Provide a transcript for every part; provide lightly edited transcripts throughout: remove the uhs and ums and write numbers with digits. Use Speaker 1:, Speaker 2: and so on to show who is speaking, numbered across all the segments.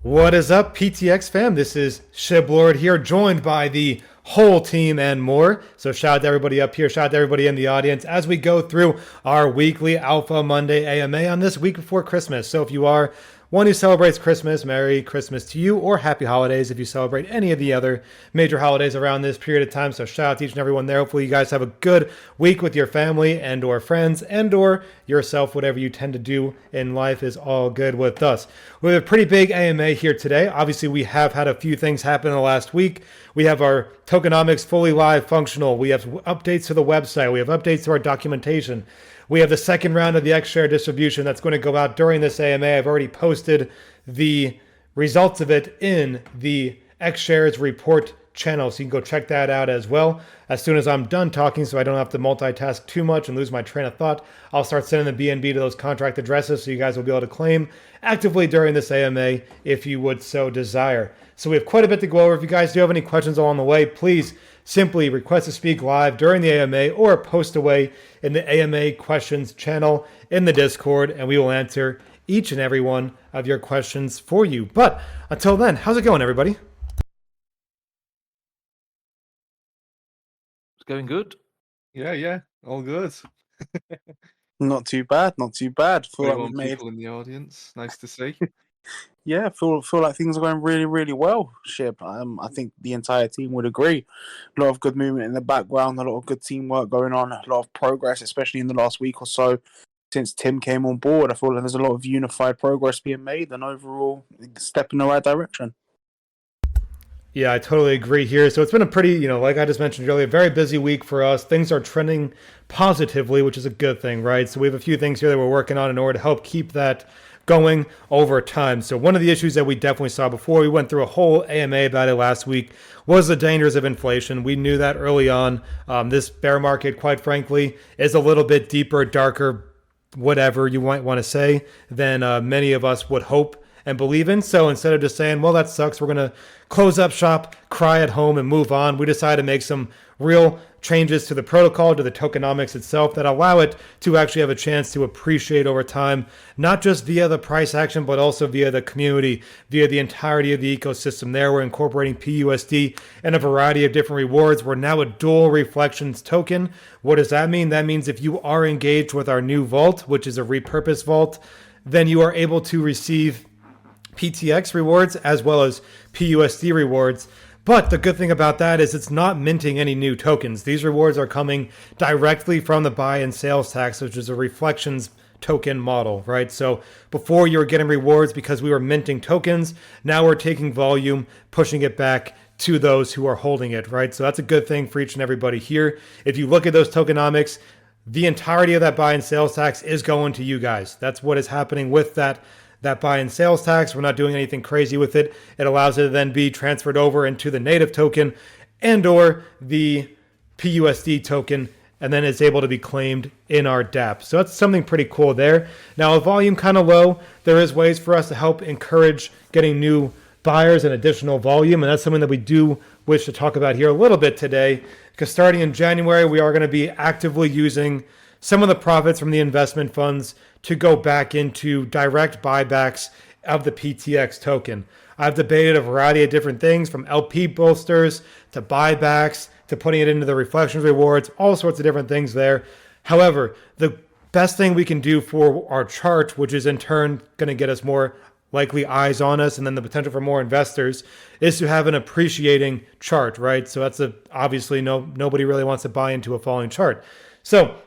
Speaker 1: What is up, PTX fam? This is Shiblord here, joined by the whole team and more. So shout out to everybody up here, shout out to everybody in the audience as we go through our weekly Alpha Monday AMA on this week before Christmas. So if you are one who celebrates Christmas, Merry Christmas to you, or Happy Holidays if you celebrate any of the other major holidays around this period of time. So shout out to each and everyone there. Hopefully you guys have a good week with your family and or friends and or yourself. Whatever you tend to do in life is all good with us. We have a pretty big AMA here today. Obviously, we have had a few things happen in the last week. We have our tokenomics fully live functional. We have updates to the website. We have updates to our documentation. We have the second round of the X-Share distribution that's going to go out during this AMA. I've already posted the results of it in the X-Shares report channel, so you can go check that out as well. As soon as I'm done talking, so I don't have to multitask too much and lose my train of thought, I'll start sending the BNB to those contract addresses so you guys will be able to claim actively during this AMA if you would so desire. So we have quite a bit to go over. If you guys do have any questions along the way, please simply request to speak live during the AMA or post away in the AMA questions channel in the Discord, and we will answer each and every one of your questions for you. But until then, how's it going, everybody?
Speaker 2: It's going good.
Speaker 3: Yeah, all good.
Speaker 4: Not too bad, not too bad. Feel like
Speaker 3: 21
Speaker 4: we've made,
Speaker 3: people in the audience. Nice to see.
Speaker 4: yeah, feel like things are going really, really well. Ship. I think the entire team would agree. A lot of good movement in the background, a lot of good teamwork going on, a lot of progress, especially in the last week or so since Tim came on board. I feel like there's a lot of unified progress being made, and overall step in the right direction.
Speaker 1: Yeah, I totally agree here. So it's been a pretty, like I just mentioned earlier, very busy week for us. Things are trending positively, which is a good thing, right? So we have a few things here that we're working on in order to help keep that going over time. So one of the issues that we definitely saw before we went through a whole AMA about it last week was the dangers of inflation. We knew that early on. This bear market, quite frankly, is a little bit deeper, darker, whatever you might want to say, than many of us would hope and believe in. So instead of just saying, well, that sucks, we're going to close up shop, cry at home, and move on, we decided to make some real changes to the protocol, to the tokenomics itself, that allow it to actually have a chance to appreciate over time, not just via the price action, but also via the community, via the entirety of the ecosystem there. We're incorporating PUSD and a variety of different rewards. We're now a dual reflections token. What does that mean? That means if you are engaged with our new vault, which is a repurposed vault, then you are able to receive PTX rewards as well as PUSD rewards. But the good thing about that is it's not minting any new tokens. These rewards are coming directly from the buy and sales tax, which is a reflections token model, right? So before you were getting rewards because we were minting tokens, now we're taking volume, pushing it back to those who are holding it, right? So that's a good thing for each and everybody here. If you look at those tokenomics, the entirety of that buy and sales tax is going to you guys. That's what is happening with that buy and sales tax. We're not doing anything crazy with it. It allows it to then be transferred over into the native token and or the PUSD token, and then it's able to be claimed in our DApp. So that's something pretty cool there. Now, with volume kind of low, there is ways for us to help encourage getting new buyers and additional volume, and that's something that we do wish to talk about here a little bit today, because starting in January, we are going to be actively using some of the profits from the investment funds to go back into direct buybacks of the PTX token. I've debated a variety of different things, from LP bolsters to buybacks to putting it into the reflections rewards, all sorts of different things there. However, the best thing we can do for our chart, which is in turn going to get us more likely eyes on us and then the potential for more investors, is to have an appreciating chart, right? So that's obviously nobody really wants to buy into a falling chart. So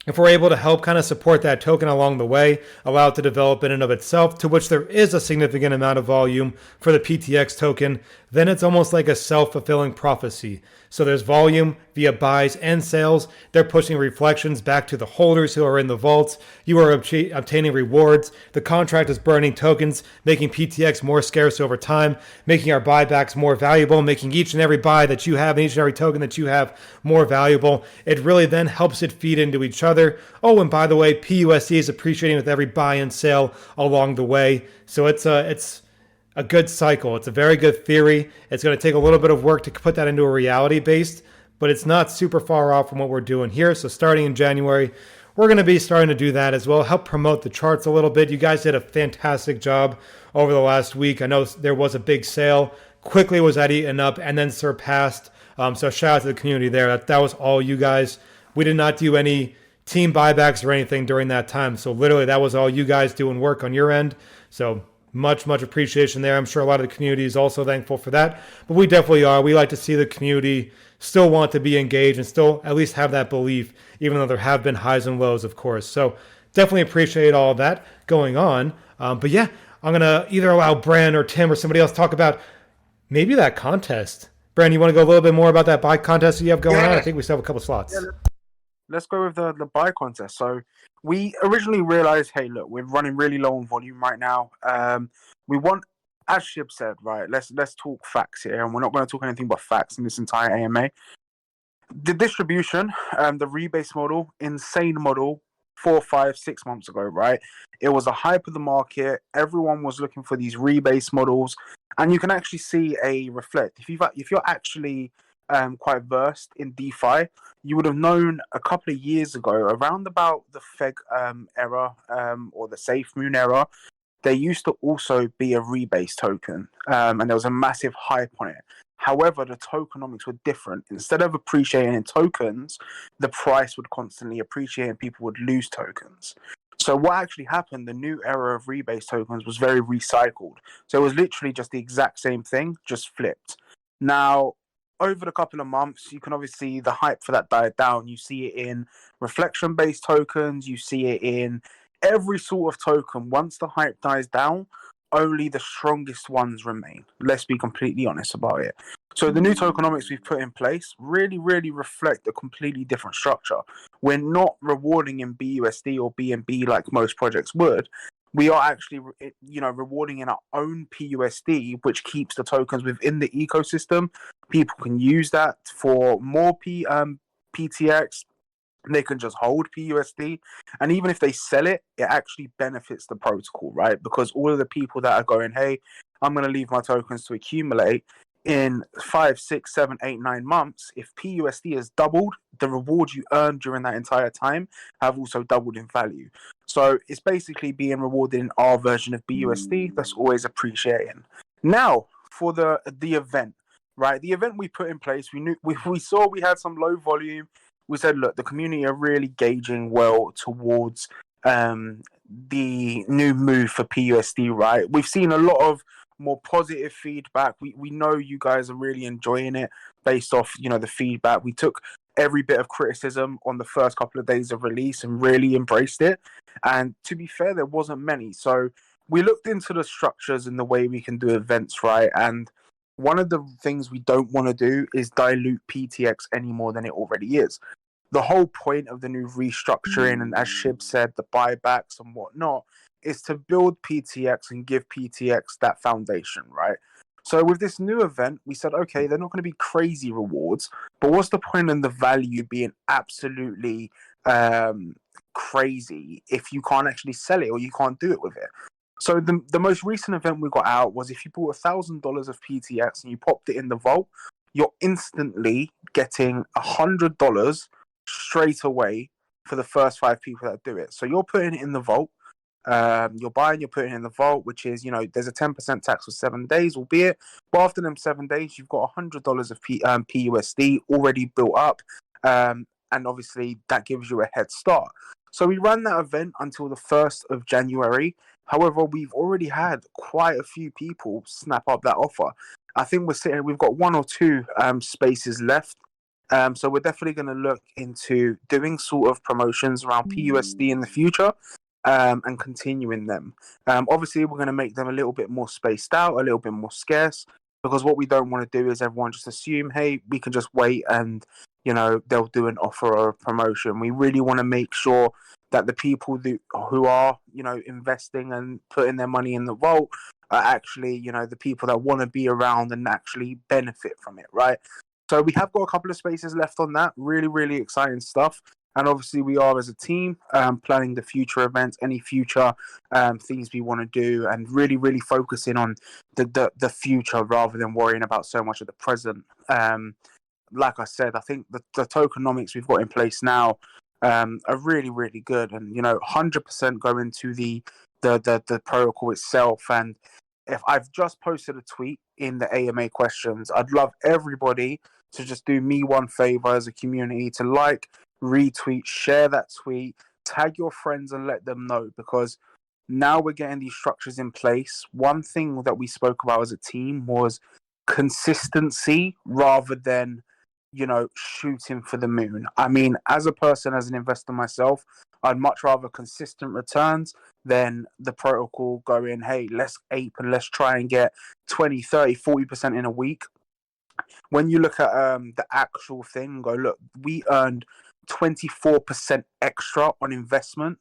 Speaker 1: if we're able to help kind of support that token along the way, allow it to develop in and of itself, to which there is a significant amount of volume for the PTX token, then it's almost like a self-fulfilling prophecy. So there's volume via buys and sales. They're pushing reflections back to the holders who are in the vaults. You are obtaining rewards. The contract is burning tokens, making PTX more scarce over time, making our buybacks more valuable, making each and every buy that you have and each and every token that you have more valuable. It really then helps it feed into each other. Oh, and by the way, PUSD is appreciating with every buy and sale along the way. So it's a good cycle. It's a very good theory. It's going to take a little bit of work to put that into a reality based, but it's not super far off from what we're doing here. So starting in January, we're going to be starting to do that as well, help promote the charts a little bit. You guys did a fantastic job over the last week. I know there was a big sale, quickly was that eaten up and then surpassed. So shout out to the community there. That was all you guys. We did not do any team buybacks or anything during that time. So literally that was all you guys doing work on your end. So much appreciation there. I'm sure a lot of the community is also thankful for that. But we definitely are. We like to see the community still want to be engaged and still at least have that belief, even though there have been highs and lows, of course. So definitely appreciate all of that going on. But yeah, I'm going to either allow Bran or Tim or somebody else talk about maybe that contest. Bran, you want to go a little bit more about that buy contest that you have going on? I think we still have a couple slots.
Speaker 4: Yeah, let's go with the buy contest. So we originally realized, hey, look, we're running really low on volume right now. We want, as Shib said, right, let's talk facts here, and we're not going to talk anything but facts in this entire AMA. The distribution, the rebase model, insane model, 4, 5, 6 months ago, right? It was a hype of the market. Everyone was looking for these rebase models, and you can actually see a reflect. If you're actually quite versed in DeFi, you would have known a couple of years ago, around about the Feg era or the Safe Moon era, there used to also be a rebase token, and there was a massive hype on it. However, the tokenomics were different. Instead of appreciating in tokens, the price would constantly appreciate and people would lose tokens. So what actually happened, the new era of rebase tokens was very recycled. So it was literally just the exact same thing, just flipped. Now, over the couple of months, you can obviously see the hype for that died down. You see it in reflection-based tokens. You see it in every sort of token. Once the hype dies down, only the strongest ones remain. Let's be completely honest about it. So the new tokenomics we've put in place really reflect a completely different structure. We're not rewarding in BUSD or BNB like most projects would. We are actually, rewarding in our own PUSD, which keeps the tokens within the ecosystem. People can use that for more PTX. They can just hold PUSD, and even if they sell it, it actually benefits the protocol, right? Because all of the people that are going, hey, I'm going to leave my tokens to accumulate, in 5, 6, 7, 8, 9 months, if PUSD has doubled, the rewards you earned during that entire time have also doubled in value. So it's basically being rewarded in our version of BUSD. That's always appreciating. Now, for the event, right? The event we put in place, we saw we had some low volume. We said, look, the community are really gauging well towards the new move for PUSD, right? We've seen a lot of more positive feedback. We know you guys are really enjoying it based off, the feedback. We took every bit of criticism on the first couple of days of release and really embraced it. And to be fair, there wasn't many. So we looked into the structures and the way we can do events, right? And one of the things we don't want to do is dilute PTX any more than it already is. The whole point of the new restructuring, and as Shib said, the buybacks and whatnot, is to build PTX and give PTX that foundation, right? So with this new event, we said, okay, they're not going to be crazy rewards, but what's the point in the value being absolutely crazy if you can't actually sell it or you can't do it with it? So the most recent event we got out was if you bought $1,000 of PTX and you popped it in the vault, you're instantly getting $100 straight away for the first 5 people that do it. So you're putting it in the vault. You're putting it in the vault, which is, there's a 10% tax for 7 days, albeit, but after them 7 days, you've got $100 of PUSD already built up. And obviously that gives you a head start. So we ran that event until the 1st of January. However, we've already had quite a few people snap up that offer. I think we've got 1 or 2 spaces left. So we're definitely going to look into doing sort of promotions around PUSD in the future, and continuing them. Obviously, we're going to make them a little bit more spaced out, a little bit more scarce, because what we don't want to do is everyone just assume, hey, we can just wait and, they'll do an offer or a promotion. We really want to make sure that the people who are, investing and putting their money in the vault are actually, the people that want to be around and actually benefit from it, right? So we have got a couple of spaces left on that. Really exciting stuff. And obviously we are, as a team, planning the future events, any future things we want to do, and really focusing on the future rather than worrying about so much of the present. Like I said, I think the tokenomics we've got in place now are really, really good, and 100% go into the protocol itself. And if I've just posted a tweet in the AMA questions, I'd love everybody to just do me one favor as a community to like, retweet, share that tweet, tag your friends, and let them know, because now we're getting these structures in place. One thing that we spoke about as a team was consistency rather than shooting for the moon. I mean, as a person, as an investor myself, I'd much rather consistent returns than the protocol going, hey, let's ape and let's try and get 20, 30, 40% in a week. When you look at the actual thing, go, look, we earned 24% extra on investment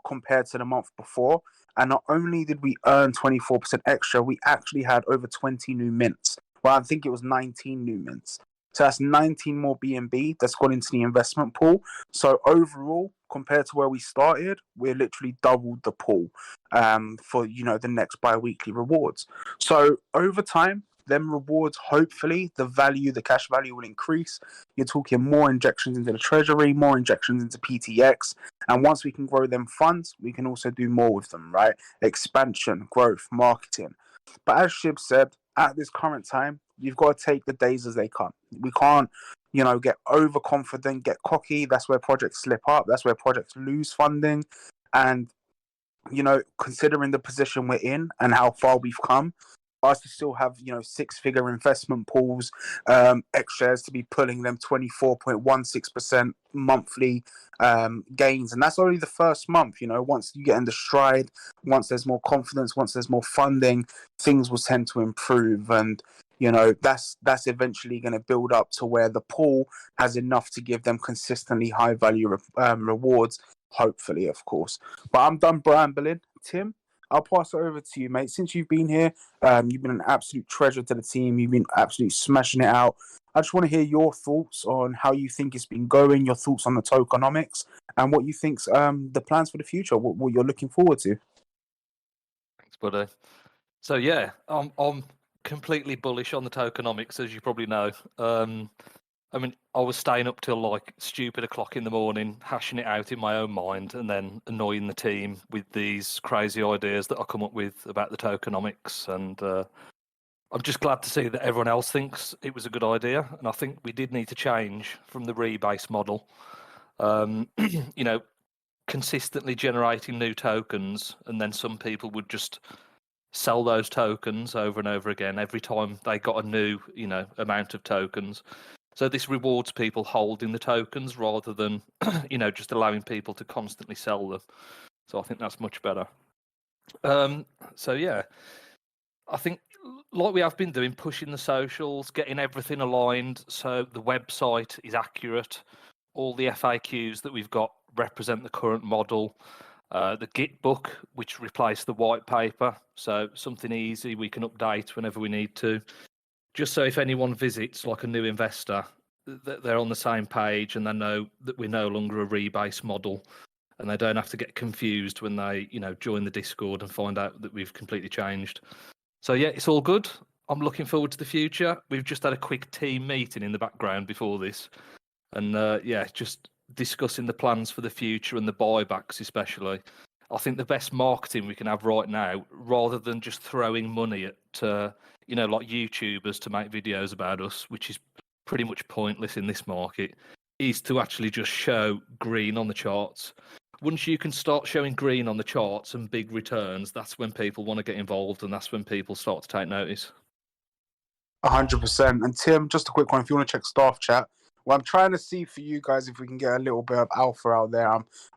Speaker 4: compared to the month before. And not only did we earn 24% extra, we actually had over 20 new mints. Well, I think it was 19 new mints. So that's 19 more BNB that's gone into the investment pool. So overall, compared to where we started, we're literally doubled the pool for the next bi-weekly rewards. So over time, them rewards, hopefully, the cash value will increase. You're talking more injections into the treasury, more injections into PTX. And once we can grow them funds, we can also do more with them, right? Expansion, growth, marketing. But as Shib said, at this current time, you've got to take the days as they come. We can't, get overconfident, get cocky. That's where projects slip up. That's where projects lose funding. And, considering the position we're in and how far we've come, us to still have 6-figure investment pools, X shares to be pulling them 24.16% monthly gains, and that's only the first month. Once you get in the stride, once there's more confidence, once there's more funding, things will tend to improve, and that's eventually going to build up to where the pool has enough to give them consistently high value rewards, hopefully, of course. But I'm done brambling. Tim, I'll pass it over to you, mate. Since you've been here, you've been an absolute treasure to the team. You've been absolutely smashing it out. I just want to hear your thoughts on how you think it's been going, your thoughts on the tokenomics, and what you think's the plans for the future, what you're looking forward to.
Speaker 2: Thanks, buddy. So yeah, I'm completely bullish on the tokenomics, as you probably know. I mean, I was staying up till like stupid o'clock in the morning, hashing it out in my own mind, and then annoying the team with these crazy ideas that I come up with about the tokenomics. And I'm just glad to see that everyone else thinks it was a good idea. And I think we did need to change from the rebase model. Consistently generating new tokens, and then some people would just sell those tokens over and over again every time they got a new, amount of tokens. So this rewards people holding the tokens rather than, just allowing people to constantly sell them. So I think that's much better. So yeah, I think like we have been doing, pushing the socials, getting everything aligned so the website is accurate. All the FAQs that we've got represent the current model. The Git book, which replaced the white paper, so something easy we can update whenever we need to. Just so if anyone visits, like a new investor, they're on the same page and they know that we're no longer a rebase model, and they don't have to get confused when they, join the Discord and find out that we've completely changed. So yeah, it's all good. I'm looking forward to the future. We've just had a quick team meeting in the background before this, and just discussing the plans for the future and the buybacks especially. I think the best marketing we can have right now, rather than just throwing money at, like YouTubers to make videos about us, which is pretty much pointless in this market, is to actually just show green on the charts. Once you can start showing green on the charts and big returns, that's when people want to get involved, and that's when people start to take notice.
Speaker 4: 100%. And Tim, just a quick one. If you want to check staff chat, well, I'm trying to see for you guys if we can get a little bit of alpha out there.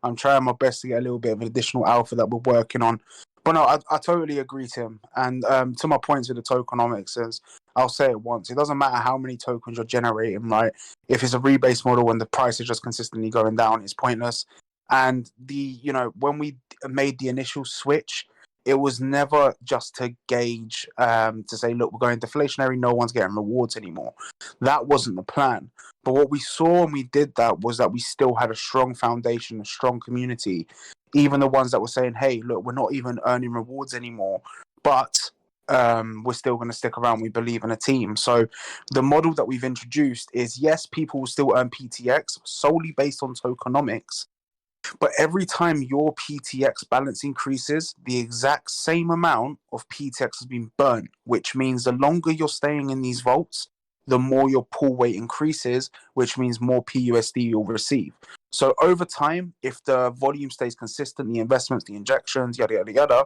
Speaker 4: I'm trying my best to get a little bit of additional alpha that we're working on. But no, I totally agree, Tim. And to my points with the tokenomics is, I'll say it once, it doesn't matter how many tokens you're generating, right? If it's a rebase model and the price is just consistently going down, it's pointless. And when we made the initial switch, it was never just to gauge, to say, look, we're going deflationary, no one's getting rewards anymore. That wasn't the plan. But what we saw when we did that was that we still had a strong foundation, a strong community. Even the ones that were saying, hey, look, we're not even earning rewards anymore, but we're still going to stick around. We believe in a team. So the model that we've introduced is, yes, people will still earn PTX solely based on tokenomics, but every time your PTX balance increases, the exact same amount of PTX has been burnt, which means the longer you're staying in these vaults, the more your pool weight increases, which means more PUSD you'll receive. So over time, if the volume stays consistent, the investments, the injections, yada, yada, yada,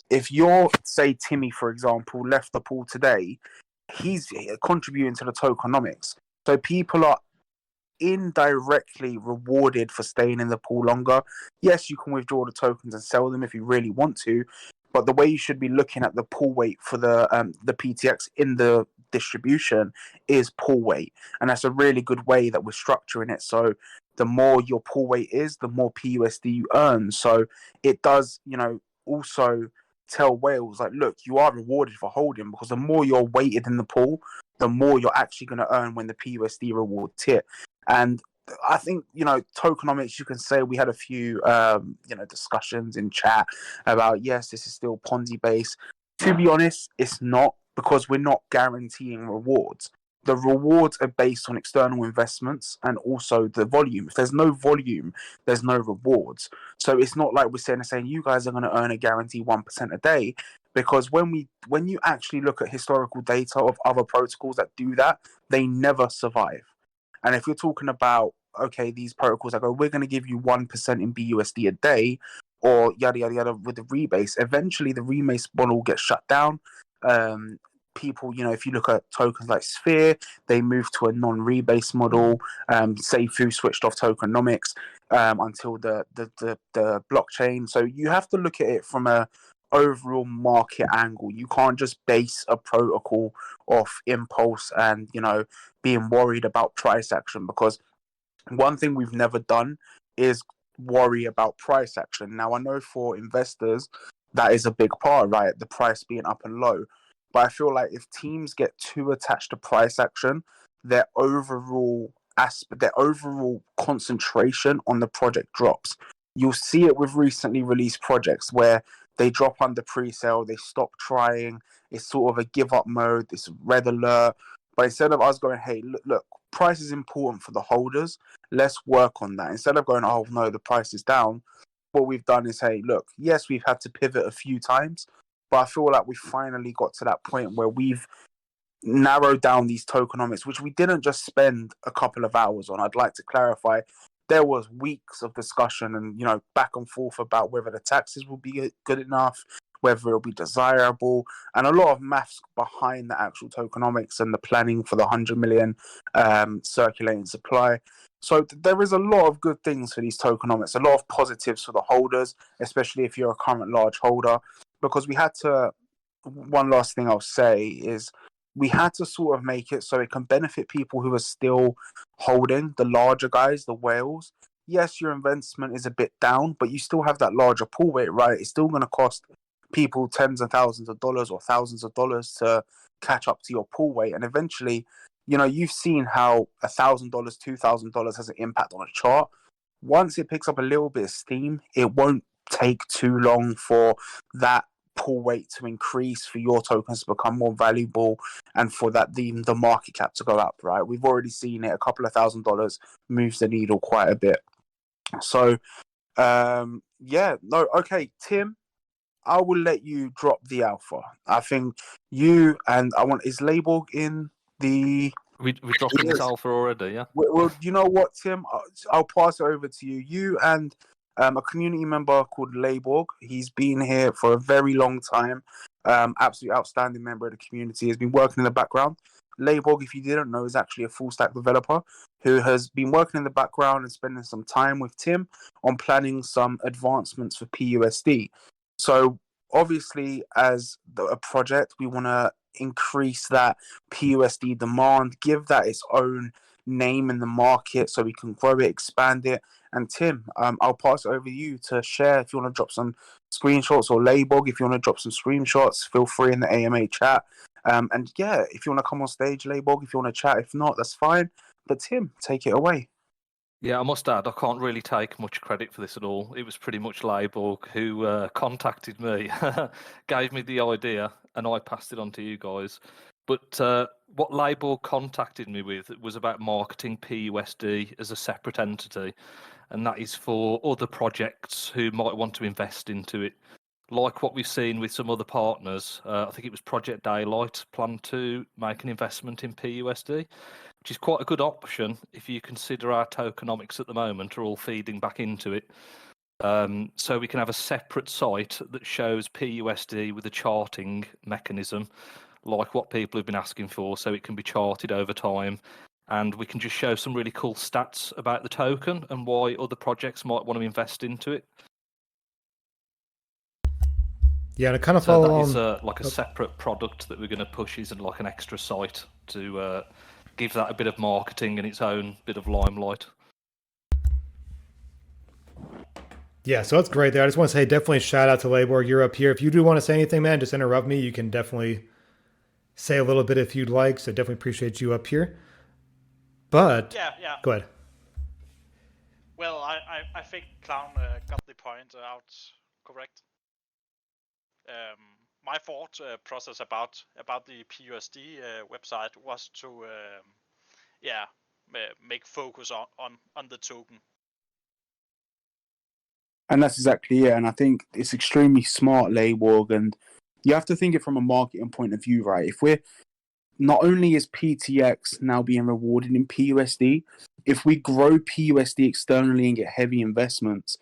Speaker 4: if you're, say, Timmy, for example, left the pool today, he's contributing to the tokenomics. So people are indirectly rewarded for staying in the pool longer. Yes, you can withdraw the tokens and sell them if you really want to, but the way you should be looking at the pool weight for the PTX in the distribution is pool weight, and that's a really good way that we're structuring it. So the more your pool weight is, the more PUSD you earn. So it does, also tell whales like, look, you are rewarded for holding, because the more you're weighted in the pool, the more you're actually going to earn when the PUSD rewards hit. And I think, tokenomics, you can say we had a few, discussions in chat about, yes, this is still Ponzi based. To be honest, it's not, because we're not guaranteeing rewards. The rewards are based on external investments and also the volume. If there's no volume, there's no rewards. So it's not like we're saying you guys are going to earn a guarantee 1% a day, because when you actually look at historical data of other protocols that do that, they never survive. And if you're talking about, okay, these protocols that go, we're going to give you 1% in BUSD a day, or yada, yada, yada, with the rebase, eventually the rebase model gets shut down. People, if you look at tokens like Sphere, they moved to a non-rebase model. Seifu switched off tokenomics until the blockchain. So you have to look at it from a overall market angle. You can't just base a protocol off impulse and being worried about price action, because one thing we've never done is worry about price action. Now, I know for investors that is a big part, right? The price being up and low. But I feel like if teams get too attached to price action, their overall concentration on the project drops. You'll see it with recently released projects where they drop under pre-sale, they stop trying, it's sort of a give-up mode, it's red alert. But instead of us going, hey, look, price is important for the holders, let's work on that. Instead of going, oh, no, the price is down, what we've done is, hey, look, yes, we've had to pivot a few times, but I feel like we finally got to that point where we've narrowed down these tokenomics, which we didn't just spend a couple of hours on. I'd like to clarify, there was weeks of discussion and back and forth about whether the taxes will be good enough, whether it'll be desirable, and a lot of maths behind the actual tokenomics and the planning for the 100 million circulating supply. So there is a lot of good things for these tokenomics, a lot of positives for the holders, especially if you're a current large holder, because we had to, one last thing I'll say is, we had to sort of make it so it can benefit people who are still holding, the larger guys, the whales. Yes, your investment is a bit down, but you still have that larger pool weight, right? It's still going to cost people tens of thousands of dollars or thousands of dollars to catch up to your pool weight. And eventually, you've seen how $1,000, $2,000 has an impact on a chart. Once it picks up a little bit of steam, it won't take too long for that pool weight to increase, for your tokens to become more valuable, and for that the market cap to go up, right? We've already seen it. A couple of $1,000 moves the needle quite a bit. So okay, Tim, I will let you drop the alpha. I think you and is Layborg in the...
Speaker 2: We dropped this alpha already, yeah?
Speaker 4: Well, you know what, Tim? I'll pass it over to you. You and a community member called Layborg. He's been here for a very long time. Absolutely outstanding member of the community. Has been working in the background. Layborg, if you didn't know, is actually a full stack developer who has been working in the background and spending some time with Tim on planning some advancements for PUSD. So obviously, as a project, we want to increase that PUSD demand, give that its own name in the market so we can grow it, expand it. And Tim, I'll pass it over to you to share if you want to drop some screenshots, or Layborg, if you want to drop some screenshots, feel free in the AMA chat. And yeah, if you want to come on stage, Layborg, if you want to chat, if not, that's fine. But Tim, take it away.
Speaker 2: Yeah, I must add, I can't really take much credit for this at all. It was pretty much Layborg who contacted me, gave me the idea, and I passed it on to you guys. But what Layborg contacted me with was about marketing PUSD as a separate entity, and that is for other projects who might want to invest into it. Like what we've seen with some other partners, I think it was Project Daylight planned to make an investment in PUSD, which is quite a good option if you consider our tokenomics at the moment are all feeding back into it. So we can have a separate site that shows PUSD with a charting mechanism, like what people have been asking for, so it can be charted over time. And we can just show some really cool stats about the token and why other projects might want to invest into it.
Speaker 1: Yeah, and to kind of
Speaker 2: So
Speaker 1: follow
Speaker 2: that is
Speaker 1: on.
Speaker 2: like a separate product that we're going to push, isn't like an extra site to give that a bit of marketing and its own bit of limelight.
Speaker 1: Yeah, so that's great there. I just want to say definitely shout out to Layborg. You're up here. If you do want to say anything, man, just interrupt me. You can definitely say a little bit if you'd like. So definitely appreciate you up here. But
Speaker 5: Yeah.
Speaker 1: go ahead.
Speaker 5: Well, I think Clown got the point out correct. My thought process about the PUSD website was to make focus on the token.
Speaker 4: And that's exactly it. And I think it's extremely smart, Layborg, and you have to think it from a marketing point of view, right? If we're not only is PTX now being rewarded in PUSD, if we grow PUSD externally and get heavy investments,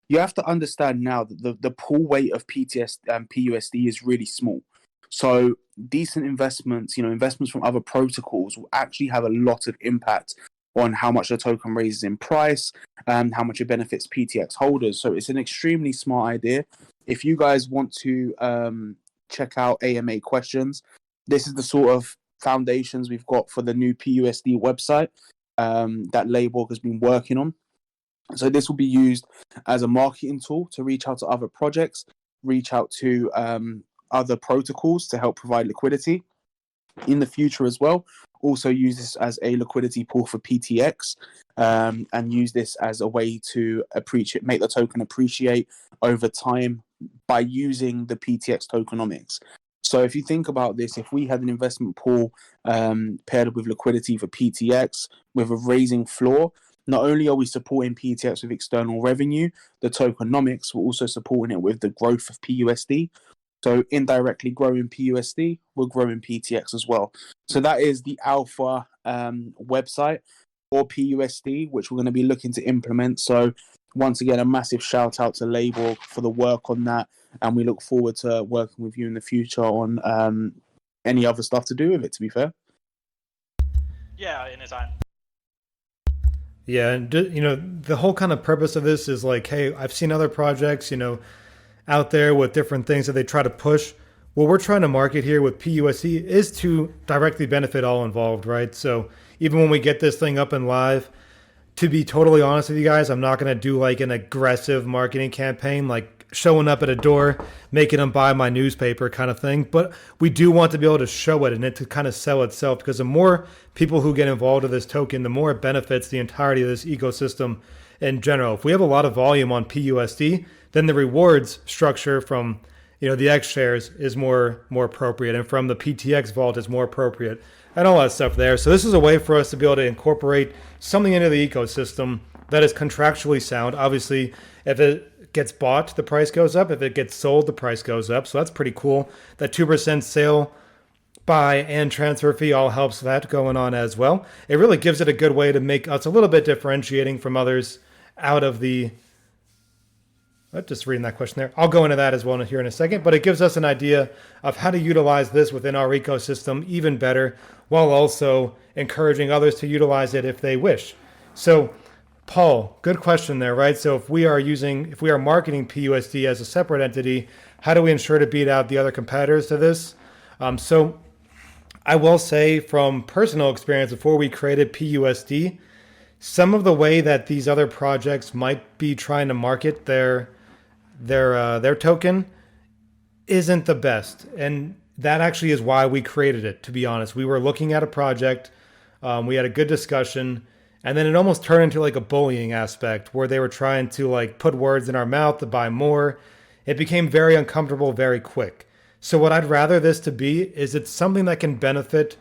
Speaker 4: you have to understand now that the pool weight of PTS and PUSD is really small. So decent investments, investments from other protocols will actually have a lot of impact on how much the token raises in price and how much it benefits PTX holders. So it's an extremely smart idea. If you guys want to check out AMA questions, this is the sort of foundations we've got for the new PUSD website that Layborg has been working on. So this will be used as a marketing tool to reach out to other projects, reach out to other protocols to help provide liquidity in the future as well. Also use this as a liquidity pool for PTX and use this as a way to make the token appreciate over time by using the PTX tokenomics. So if you think about this, if we had an investment pool paired with liquidity for PTX with a raising floor, not only are we supporting PTX with external revenue, the tokenomics, we're also supporting it with the growth of PUSD. So indirectly growing PUSD, we're growing PTX as well. So that is the alpha website for PUSD, which we're going to be looking to implement. So once again, a massive shout out to Layborg for the work on that. And we look forward to working with you in the future on any other stuff to do with it, to be fair.
Speaker 5: Yeah, anytime.
Speaker 1: Yeah, and the whole kind of purpose of this is like, hey, I've seen other projects, out there with different things that they try to push. What we're trying to market here with PUSD is to directly benefit all involved, right? So even when we get this thing up and live, to be totally honest with you guys, I'm not going to do like an aggressive marketing campaign, like showing up at a door, making them buy my newspaper kind of thing. But we do want to be able to show it and it to kind of sell itself, because the more people who get involved with this token, the more it benefits the entirety of this ecosystem in general. If we have a lot of volume on PUSD, then the rewards structure from the X shares is more appropriate, and from the PTX vault is more appropriate, and all that stuff there. So this is a way for us to be able to incorporate something into the ecosystem that is contractually sound. Obviously, if it gets bought, the price goes up. If it gets sold, the price goes up. So that's pretty cool. That 2% sale, buy, and transfer fee all helps that going on as well. It really gives it a good way to make us a little bit differentiating from others out of the... Just reading that question there. I'll go into that as well here in a second, but it gives us an idea of how to utilize this within our ecosystem even better, while also encouraging others to utilize it if they wish. So, Paul, good question there, right? So if we are marketing PUSD as a separate entity, how do we ensure to beat out the other competitors to this? So I will say from personal experience, before we created PUSD, some of the way that these other projects might be trying to market their token isn't the best, and that actually is why we created it. To be honest, we were looking at a project, we had a good discussion, And then it almost turned into like a bullying aspect where they were trying to like put words in our mouth to buy more. It became very uncomfortable very quick. So what I'd rather this to be is it's something that can benefit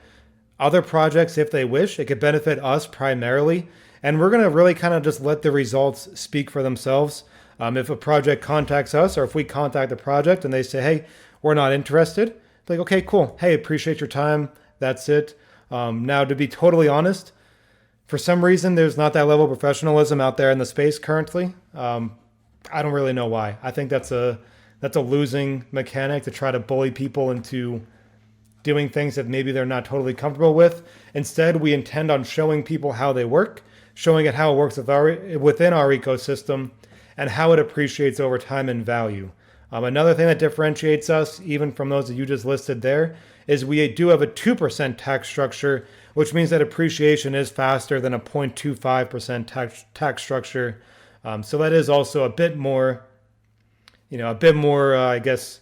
Speaker 1: other projects if they wish. It could benefit us primarily. And we're going to really kind of just let the results speak for themselves. If a project contacts us or if we contact the project and they say, hey, we're not interested, it's like, okay, cool. Hey, appreciate your time. That's it. Now, to be totally honest, for some reason, there's not that level of professionalism out there in the space currently. I don't really know why. I think that's a losing mechanic to try to bully people into doing things that maybe they're not totally comfortable with. Instead, we intend on showing people how they work, showing it how it works within our ecosystem, and how it appreciates over time in value. Another thing that differentiates us, even from those that you just listed there, is we do have a 2% tax structure, which means that appreciation is faster than a 0.25% tax structure. So that is also a bit more, I guess,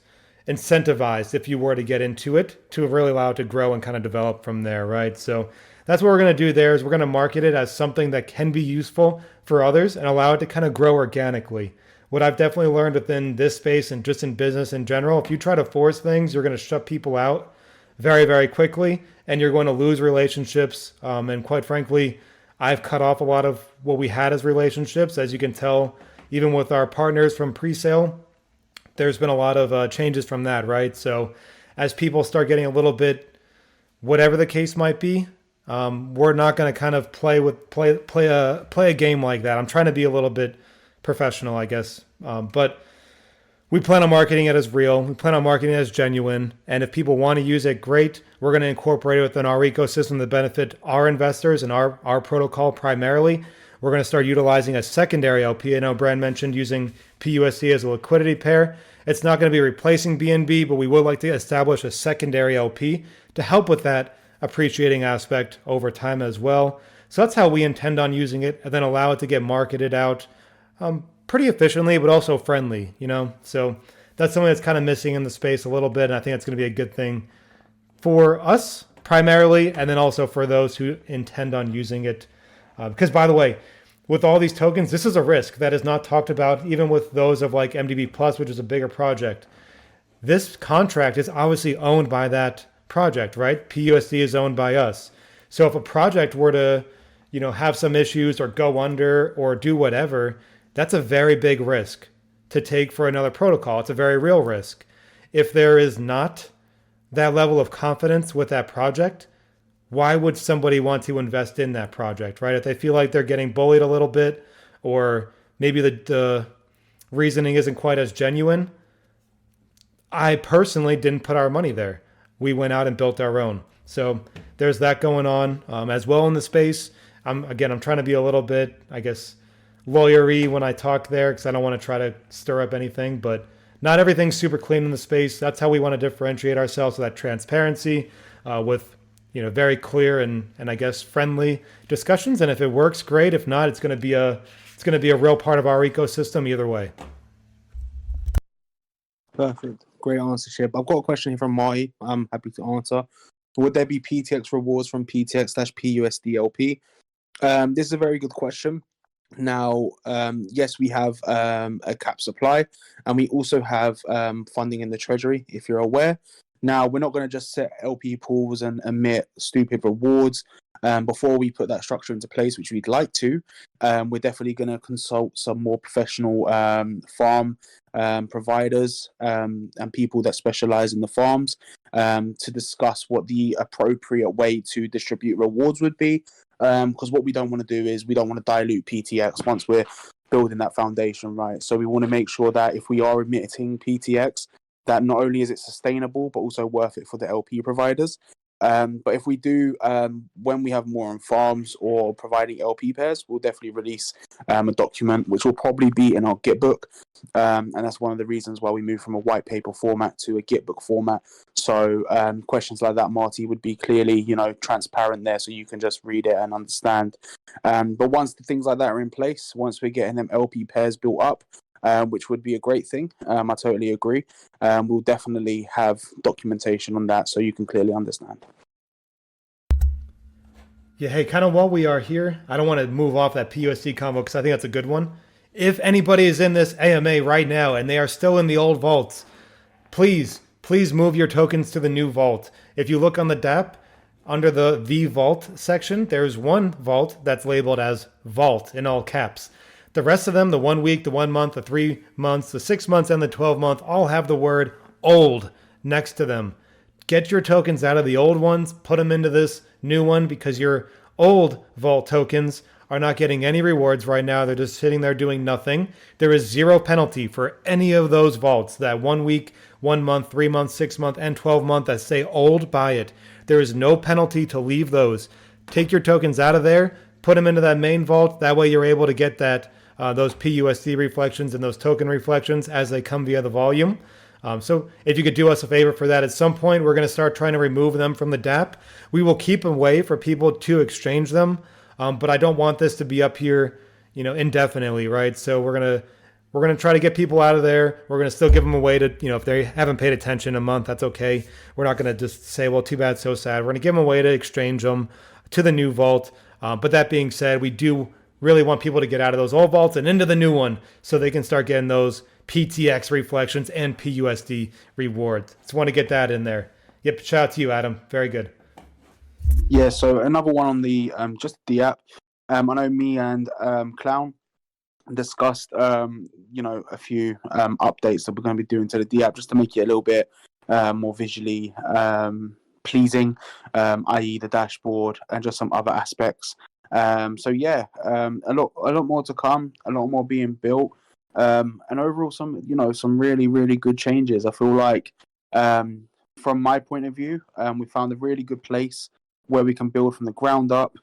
Speaker 1: incentivized if you were to get into it to really allow it to grow and kind of develop from there, right? So that's what we're going to do there is we're going to market it as something that can be useful for others and allow it to kind of grow organically. What I've definitely learned within this space and just in business in general, if you try to force things, you're going to shut people out very, very quickly and you're going to lose relationships. And quite frankly, I've cut off a lot of what we had as relationships. As you can tell, even with our partners from pre-sale, there's been a lot of changes from that, right? So as people start getting a little bit, whatever the case might be, we're not going to kind of play a game like that. I'm trying to be a little bit professional, I guess. But we plan on marketing it as real. We plan on marketing it as genuine. And if people want to use it, great. We're going to incorporate it within our ecosystem to benefit our investors and our protocol primarily. We're going to start utilizing a secondary LP. I know Brand mentioned using PUSD as a liquidity pair. It's not going to be replacing BNB, but we would like to establish a secondary LP to help with that appreciating aspect over time as well. So that's how we intend on using it, and then allow it to get marketed out pretty efficiently, but also friendly, So that's something that's kind of missing in the space a little bit, and I think it's going to be a good thing for us primarily, and then also for those who intend on using it. Because, by the way, with all these tokens, this is a risk that is not talked about, even with those of like MDB Plus, which is a bigger project. This contract is obviously owned by that project, right? PUSD is owned by us. So if a project were to, have some issues or go under or do whatever, that's a very big risk to take for another protocol. It's a very real risk. If there is not that level of confidence with that project, why would somebody want to invest in that project, right? If they feel like they're getting bullied a little bit, or maybe the reasoning isn't quite as genuine. I personally didn't put our money there. We went out and built our own. So there's that going on as well in the space. I'm trying to be a little bit, I guess, lawyery when I talk there because I don't want to try to stir up anything, but not everything's super clean in the space. That's how we want to differentiate ourselves, with that transparency, with very clear and I guess friendly discussions. And if it works, great. If not, it's going to be a real part of our ecosystem either way.
Speaker 4: Perfect. Great answer, Chip. I've got a question here from Marty. I'm happy to answer. Would there be PTX rewards from PTX/PUSDLP? This is a very good question. Now, yes, we have a cap supply, and we also have funding in the treasury, if you're aware. Now, we're not going to just set LP pools and emit stupid rewards. Before we put that structure into place, which we'd like to, we're definitely going to consult some more professional farm providers and people that specialize in the farms to discuss what the appropriate way to distribute rewards would be. Because what we don't want to do is we don't want to dilute PTX once we're building that foundation, right? So we want to make sure that if we are emitting PTX, that not only is it sustainable, but also worth it for the LP providers. But if we do, when we have more on farms or providing LP pairs, we'll definitely release a document, which will probably be in our Gitbook. And that's one of the reasons why we moved from a white paper format to a Gitbook format. So questions like that, Marty, would be clearly, transparent there so you can just read it and understand. But once the things like that are in place, once we're getting them LP pairs built up, which would be a great thing. I totally agree. We'll definitely have documentation on that so you can clearly understand.
Speaker 1: Yeah, hey, kind of while we are here, I don't want to move off that PUSD combo because I think that's a good one. If anybody is in this AMA right now and they are still in the old vaults, please move your tokens to the new vault. If you look on the DApp, under the V Vault section, there's one vault that's labeled as Vault in all caps. The rest of them, the 1 week, the 1 month, the 3 months, the 6 months, and the 12 month, all have the word old next to them. Get your tokens out of the old ones, put them into this new one because your old vault tokens are not getting any rewards right now. They're just sitting there doing nothing. There is zero penalty for any of those vaults, that 1 week, 1 month, 3 months, 6 month, and 12 month that say old, buy it. There is no penalty to leave those. Take your tokens out of there, put them into that main vault. That way you're able to get that those PUSD reflections and those token reflections as they come via the volume. So if you could do us a favor for that, at some point we're going to start trying to remove them from the DApp. We will keep a way for people to exchange them, but I don't want this to be up here, indefinitely, right? So we're gonna try to get people out of there. We're gonna still give them a way to, if they haven't paid attention a month, that's okay. We're not gonna just say, well, too bad, so sad. We're gonna give them a way to exchange them to the new vault. But that being said, we do really want people to get out of those old vaults and into the new one so they can start getting those PTX reflections and PUSD rewards. Just want to get that in there. Yep, shout out to you, Adam. Very good.
Speaker 4: Yeah, so another one on the just the app. I know me and Clown discussed a few updates that we're going to be doing to the D app just to make it a little bit more visually pleasing, i.e. the dashboard and just some other aspects. So yeah, a lot more to come, a lot more being built, and overall some really really good changes. I feel like from my point of view, we found a really good place where we can build from the ground up,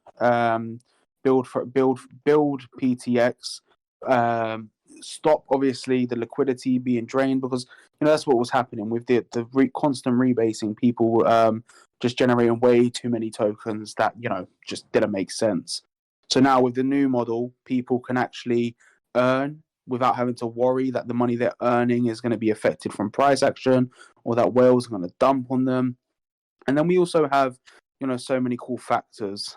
Speaker 4: build PTX, stop obviously the liquidity being drained, because that's what was happening with the constant rebasing. People just generating way too many tokens that just didn't make sense. So now with the new model, people can actually earn without having to worry that the money they're earning is going to be affected from price action or that whales are going to dump on them. And then we also have so many cool factors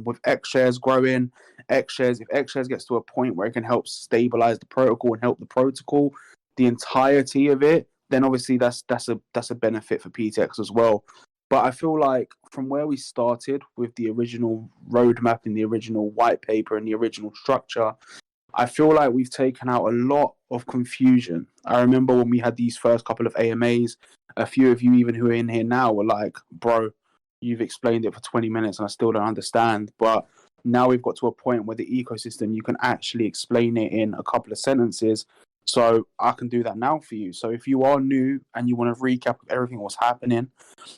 Speaker 4: with X shares growing. If X shares gets to a point where it can help stabilize the protocol and help the protocol, the entirety of it, then obviously that's a benefit for PTX as well. But I feel like from where we started with the original roadmap and the original white paper and the original structure, I feel like we've taken out a lot of confusion. I remember when we had these first couple of AMAs, a few of you even who are in here now were like, bro, you've explained it for 20 minutes and I still don't understand. But now we've got to a point where the ecosystem, you can actually explain it in a couple of sentences. So I can do that now for you. So if you are new and you want to recap everything what's happening,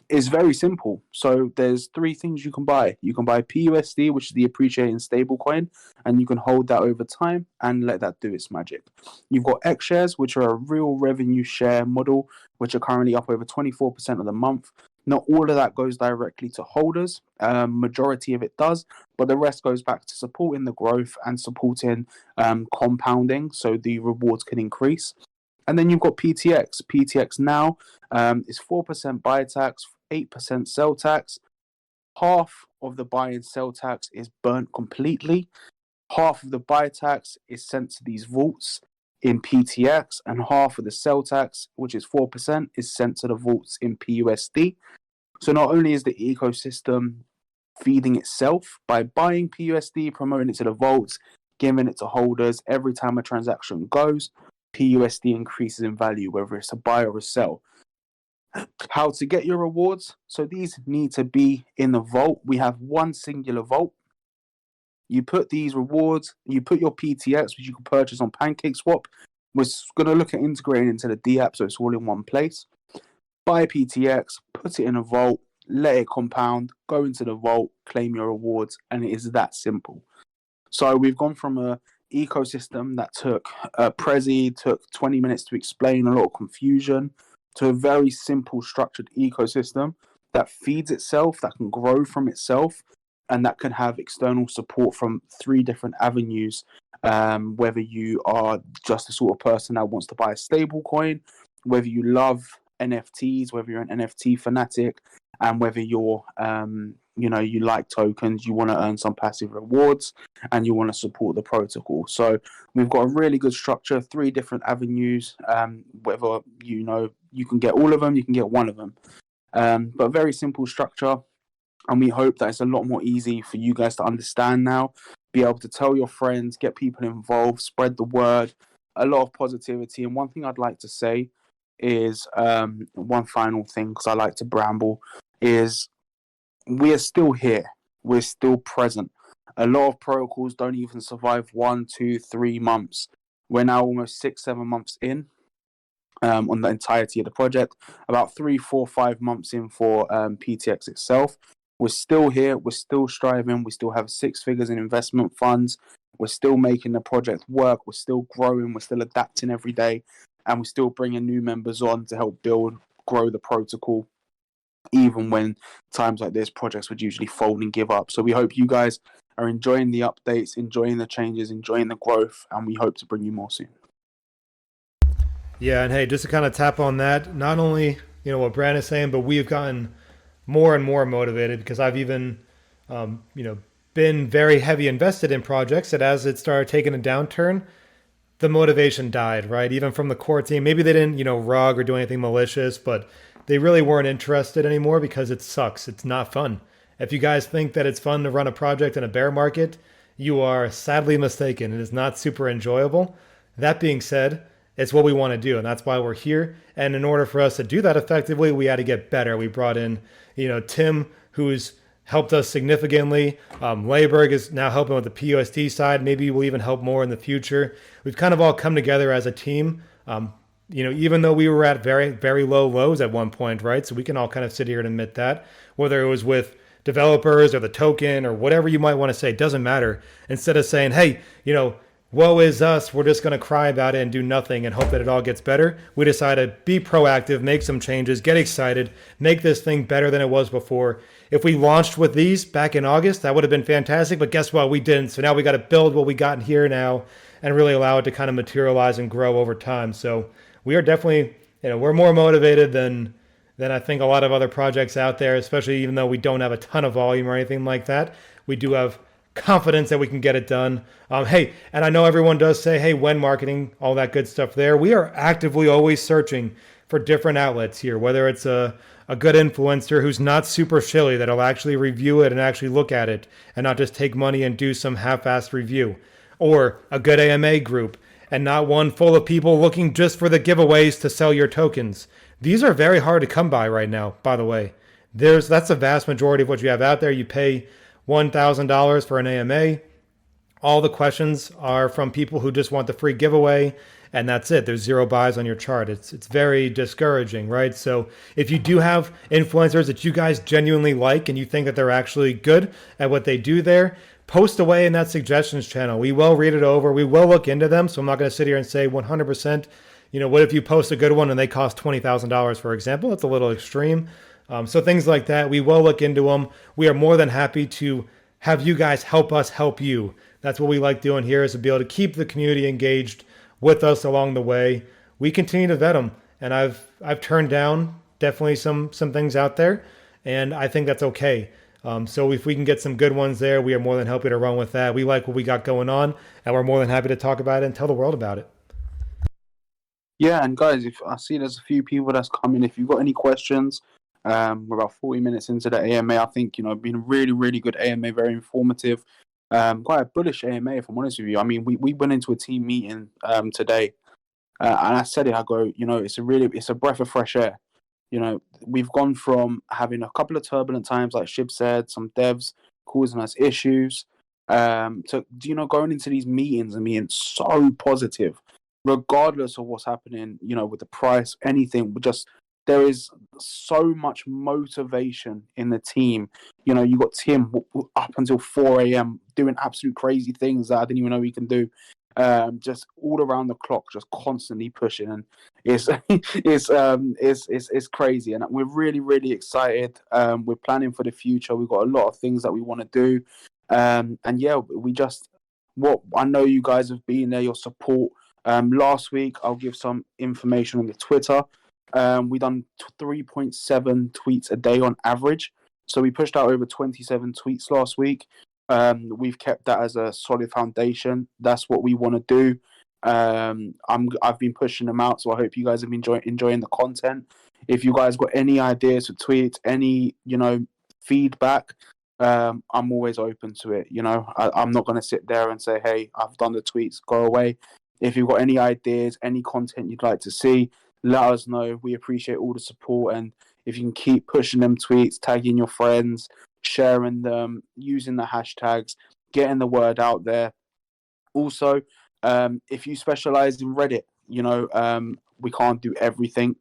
Speaker 4: it's very simple. So there's 3 things you can buy. You can buy PUSD, which is the appreciating stablecoin, and you can hold that over time and let that do its magic. You've got X shares, which are a real revenue share model, which are currently up over 24% of the month. Not all of that goes directly to holders. Majority of it does, but the rest goes back to supporting the growth and supporting compounding, so the rewards can increase. And then you've got PTX. PTX now is 4% buy tax, 8% sell tax. Half of the buy and sell tax is burnt completely. Half of the buy tax is sent to these vaults in PTX, and half of the sell tax, which is 4%, is sent to the vaults in PUSD. So not only is the ecosystem feeding itself by buying PUSD, promoting it to the vaults, giving it to holders, every time a transaction goes, PUSD increases in value, whether it's a buy or a sell. How to get your rewards? So these need to be in the vault. We have one singular vault. You put these rewards, you put your PTX, which you can purchase on PancakeSwap. We're going to look at integrating into the D app so it's all in one place. Buy PTX, put it in a vault, let it compound, go into the vault, claim your rewards, and it is that simple. So we've gone from a ecosystem that took Prezi, took 20 minutes to explain, a lot of confusion, to a very simple structured ecosystem that feeds itself, that can grow from itself, and that can have external support from 3 different avenues, whether you are just the sort of person that wants to buy a stable coin, whether you love NFTs, whether you're an NFT fanatic, and whether you're you like tokens, you want to earn some passive rewards, and you want to support the protocol. So we've got a really good structure, 3 different avenues. Whether you can get all of them, you can get one of them. But a very simple structure, and we hope that it's a lot more easy for you guys to understand now. Be able to tell your friends, get people involved, spread the word, a lot of positivity. And one thing I'd like to say is one final thing, because I like to bramble, is we are still here. We're still present. A lot of protocols don't even survive 1, 2, 3 months. We're now almost 6, 7 months in on the entirety of the project. About 3, 4, 5 months in for PTX itself. We're still here. We're still striving. We still have 6 figures in investment funds. We're still making the project work. We're still growing. We're still adapting every day. And we're still bringing new members on to help grow the protocol, even when times like this, projects would usually fold and give up. So we hope you guys are enjoying the updates, enjoying the changes, enjoying the growth, and we hope to bring you more soon.
Speaker 1: Yeah, and hey, just to kind of tap on that, not only what Brandon is saying, but we've gotten more and more motivated, because I've even been very heavy invested in projects that as it started taking a downturn, the motivation died, right? Even from the core team. Maybe they didn't, rug or do anything malicious, but they really weren't interested anymore because it sucks. It's not fun. If you guys think that it's fun to run a project in a bear market, you are sadly mistaken. It is not super enjoyable. That being said, it's what we want to do, and that's why we're here. And in order for us to do that effectively, we had to get better. We brought in, Tim, who's helped us significantly. Layberg is now helping with the PUSD side. Maybe we'll even help more in the future. We've kind of all come together as a team. Even though we were at very, very low lows at one point, right? So we can all kind of sit here and admit that, whether it was with developers or the token or whatever you might want to say, it doesn't matter. Instead of saying, hey, woe is us, we're just going to cry about it and do nothing and hope that it all gets better, we decided to be proactive, make some changes, get excited, make this thing better than it was before. If we launched with these back in August, that would have been fantastic, but guess what? We didn't. So now we got to build what we got here now and really allow it to kind of materialize and grow over time. So we are definitely, we're more motivated than I think a lot of other projects out there, especially even though we don't have a ton of volume or anything like that. We do have confidence that we can get it done. Hey, and I know everyone does say, hey, when marketing, all that good stuff there. We are actively always searching for different outlets here, whether it's a good influencer who's not super shilly, that'll actually review it and actually look at it and not just take money and do some half-assed review, or a good AMA group and not one full of people looking just for the giveaways to sell your tokens. These are very hard to come by right now, by the way. That's the vast majority of what you have out there. You pay $1,000 for an AMA. All the questions are from people who just want the free giveaway, and that's it. There's 0 buys on your chart. It's very discouraging, right? So if you do have influencers that you guys genuinely like and you think that they're actually good at what they do there, post away in that suggestions channel. We will read it over. We will look into them. So I'm not going to sit here and say 100%, what if you post a good one and they cost $20,000, for example? It's a little extreme. So things like that, we will look into them. We are more than happy to have you guys help us help you. That's what we like doing here, is to be able to keep the community engaged with us along the way. We continue to vet them, and I've turned down definitely some things out there, and I think that's okay. So if we can get some good ones there, we are more than happy to run with that. We like what we got going on, and we're more than happy to talk about it and tell the world about it.
Speaker 4: Yeah, and guys, if I see there's a few people that's coming, if you've got any questions, we're about 40 minutes into the AMA. I think, been a really, really good AMA, very informative. Quite a bullish AMA, if I'm honest with you. I mean, we went into a team meeting today, and I said it, I go, it's a breath of fresh air. We've gone from having a couple of turbulent times, like Shib said, some devs causing us issues, to, going into these meetings and being so positive, regardless of what's happening, with the price, anything. There is so much motivation in the team. You got Tim up until 4 a.m. doing absolute crazy things that I didn't even know he can do. Just all around the clock, just constantly pushing, and it's crazy. And we're really, really excited. We're planning for the future. We've got a lot of things that we want to do. And yeah, what I know you guys have been there, your support. Last week, I'll give some information on the Twitter. We done 3.7 tweets a day on average. So we pushed out over 27 tweets last week. We've kept that as a solid foundation. That's what we want to do. I've been pushing them out, so I hope you guys have been enjoying the content. If you guys got any ideas for tweets, any feedback, I'm always open to it. I'm not going to sit there and say, hey, I've done the tweets, go away. If you've got any ideas, any content you'd like to see, let us know. We appreciate all the support, and if you can keep pushing them tweets, tagging your friends, sharing them, using the hashtags, getting the word out there. Also, if you specialize in Reddit, we can't do everything.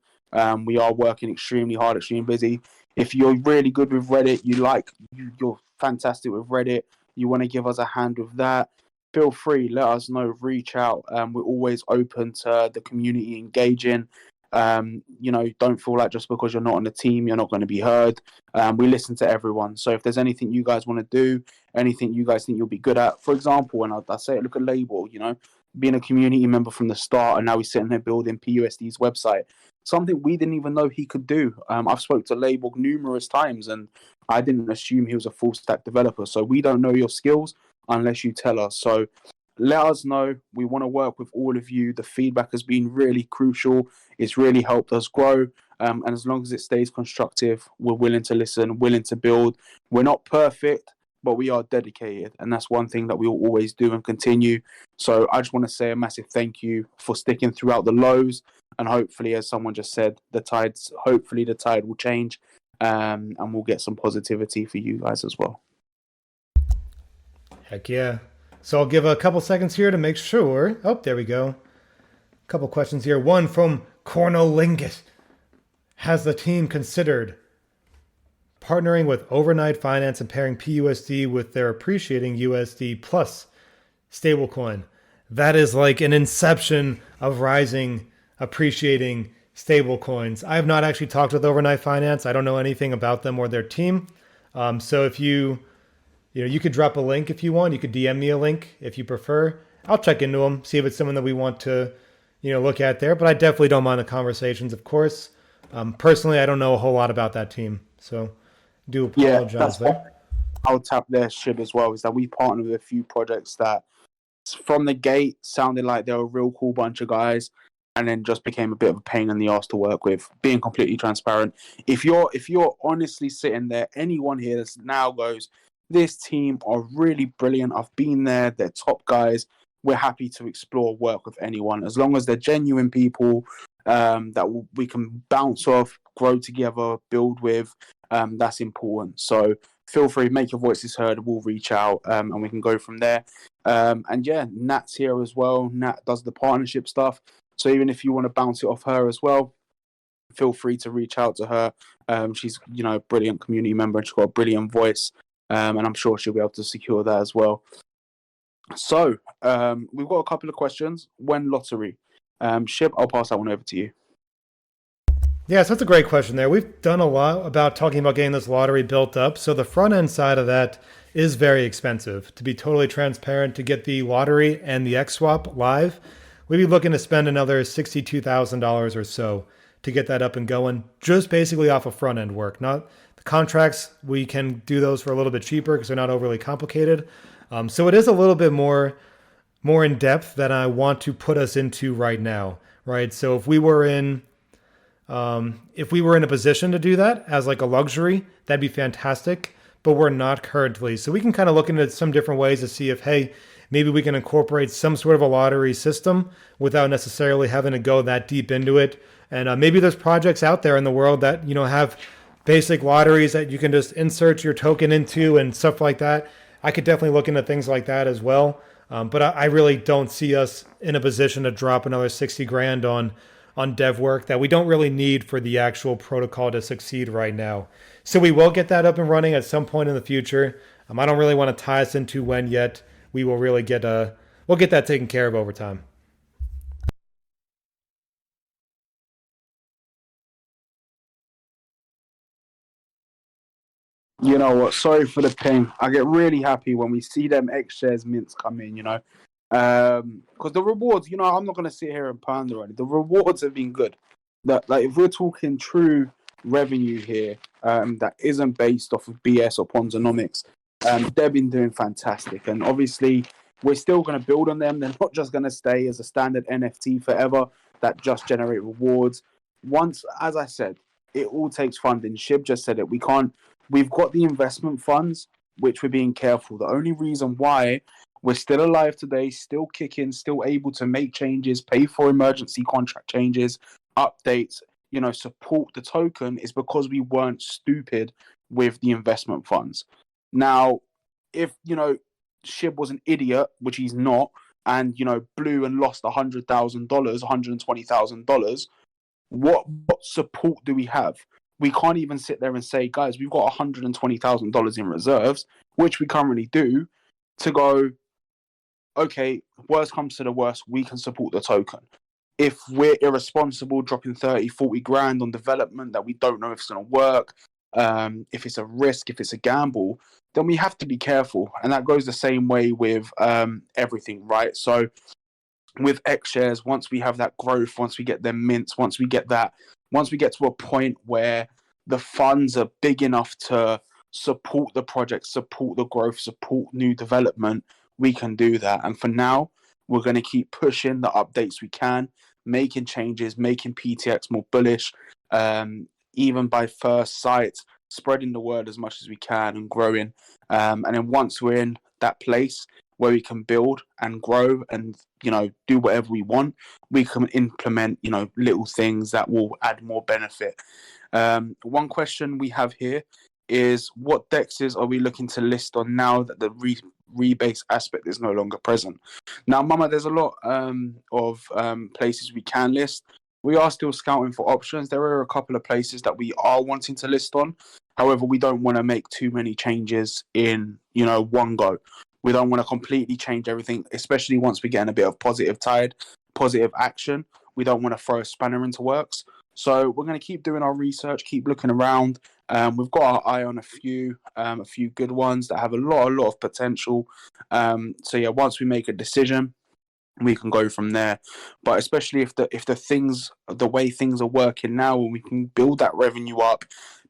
Speaker 4: We are working extremely hard, extremely busy. If you're really good with Reddit, you're fantastic with Reddit, you want to give us a hand with that, feel free, let us know, reach out. We're always open to the community engaging. Don't feel like just because you're not on the team, you're not going to be heard. We listen to everyone. So if there's anything you guys want to do, anything you guys think you'll be good at, for example, and I say it, look at Label, being a community member from the start, and now he's sitting there building PUSD's website. Something we didn't even know he could do. I've spoke to Label numerous times, and I didn't assume he was a full stack developer. So we don't know your skills unless you tell us. So let us know. We want to work with all of you. The feedback has been really crucial. It's really helped us grow. And as long as it stays constructive, we're willing to listen, willing to build. We're not perfect, but we are dedicated. And that's one thing that we will always do and continue. So I just want to say a massive thank you for sticking throughout the lows. And hopefully, as someone just said, the tide will change. And we'll get some positivity for you guys as well.
Speaker 1: Heck yeah. So I'll give a couple seconds here to make sure. Oh, there we go. A couple questions here. One from Cornolingus. Has the team considered partnering with Overnight Finance and pairing PUSD with their appreciating USD plus stablecoin? That is like an inception of rising, appreciating stablecoins. I have not actually talked with Overnight Finance. I don't know anything about them or their team. So if you could drop a link if you want. You could DM me a link if you prefer. I'll check into them, see if it's someone that we want to, look at there. But I definitely don't mind the conversations, of course. Personally, I don't know a whole lot about that team, so do apologize there.
Speaker 4: I'll tap their shib as well. Is that we partnered with a few projects that, from the gate, sounded like they were a real cool bunch of guys, and then just became a bit of a pain in the ass to work with. Being completely transparent, if you're honestly sitting there, anyone here that now goes, this team are really brilliant. I've been there. They're top guys. We're happy to explore work with anyone as long as they're genuine people that we can bounce off, grow together, build with. That's important. So feel free, make your voices heard. We'll reach out and we can go from there. And yeah, Nat's here as well. Nat does the partnership stuff. So even if you want to bounce it off her as well, feel free to reach out to her. She's a brilliant community member and she's got a brilliant voice. And I'm sure she'll be able to secure that as well. So we've got a couple of questions. When lottery? Shib, I'll pass that one over to you.
Speaker 1: Yeah, so that's a great question there. We've done a lot about talking about getting this lottery built up. So the front end side of that is very expensive. To be totally transparent, to get the lottery and the XSwap live, we'd be looking to spend another $62,000 or so to get that up and going, just basically off of front end work. Not the contracts, we can do those for a little bit cheaper because they're not overly complicated. So it is a little bit more in depth than I want to put us into right now, right? So if we were in a position to do that as like a luxury, that'd be fantastic, but we're not currently. So we can kind of look into some different ways to see if, hey, maybe we can incorporate some sort of a lottery system without necessarily having to go that deep into it. And maybe there's projects out there in the world that, have basic lotteries that you can just insert your token into and stuff like that. I could definitely look into things like that as well. But I really don't see us in a position to drop another 60 grand on dev work that we don't really need for the actual protocol to succeed right now. So we will get that up and running at some point in the future. I don't really want to tie us into when yet. We will really we'll get that taken care of over time.
Speaker 4: You know what? Sorry for the ping. I get really happy when we see them X shares mints come in, because the rewards, I'm not going to sit here and pander on it. The rewards have been good. That, like, if we're talking true revenue here that isn't based off of BS or Ponzonomics. They've been doing fantastic, and obviously we're still going to build on them. They're not just going to stay as a standard NFT forever that just generate rewards. Once, as I said, it all takes funding. Shib just said it. We've got the investment funds, which we're being careful. The only reason why we're still alive today, still kicking, still able to make changes, pay for emergency contract changes, updates, support the token is because we weren't stupid with the investment funds. Now, if, Shib was an idiot, which he's not, and, blew and lost $100,000, $120,000, what support do we have? We can't even sit there and say, guys, we've got $120,000 in reserves, which we currently do, to go, okay, worst comes to the worst, we can support the token. If we're irresponsible, dropping 30, 40 grand on development that we don't know if it's going to work, if it's a risk, if it's a gamble, then we have to be careful. And that goes the same way with everything, right? So with X shares, once we have that growth, once we get them mints, once we get to a point where the funds are big enough to support the project, support the growth, support new development, we can do that. And for now, we're going to keep pushing the updates we can, making changes, making PTX more bullish, even by first sight, spreading the word as much as we can and growing. And then once we're in that place where we can build and grow and, do whatever we want, we can implement, little things that will add more benefit. One question we have here is, what dexes are we looking to list on now that the rebase aspect is no longer present? Now, Mama, there's a lot of places we can list. We are still scouting for options. There are a couple of places that we are wanting to list on. However, we don't want to make too many changes in, one go. We don't want to completely change everything, especially once we get in a bit of positive action. We don't want to throw a spanner into works. So we're going to keep doing our research, keep looking around. We've got our eye on a few good ones that have a lot of potential. So yeah, once we make a decision, we can go from there. But especially if the way things are working now, when we can build that revenue up,